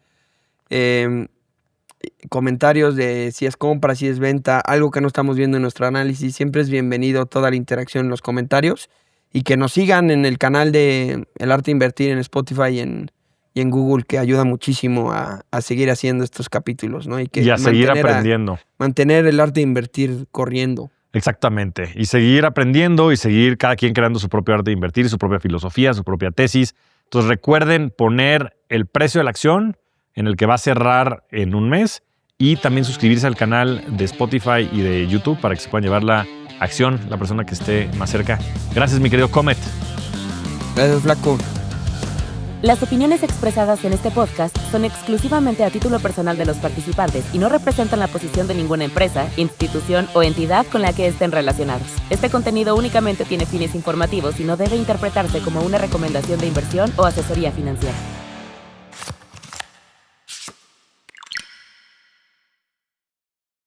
Comentarios de si es compra, si es venta, algo que no estamos viendo en nuestro análisis. Siempre es bienvenido toda la interacción en los comentarios y que nos sigan en el canal de El Arte de Invertir en Spotify y en Google, que ayuda muchísimo a seguir haciendo estos capítulos, ¿no? Y a seguir aprendiendo. Mantener el arte de invertir corriendo. Exactamente. Y seguir aprendiendo y seguir cada quien creando su propio arte de invertir, su propia filosofía, su propia tesis. Entonces recuerden poner el precio de la acción en el que va a cerrar en un mes y también suscribirse al canal de Spotify y de YouTube para que se puedan llevar la acción la persona que esté más cerca. Gracias, mi querido Comet. Gracias, Flaco. Las opiniones expresadas en este podcast son exclusivamente a título personal de los participantes y no representan la posición de ninguna empresa, institución o entidad con la que estén relacionados. Este contenido únicamente tiene fines informativos y no debe interpretarse como una recomendación de inversión o asesoría financiera.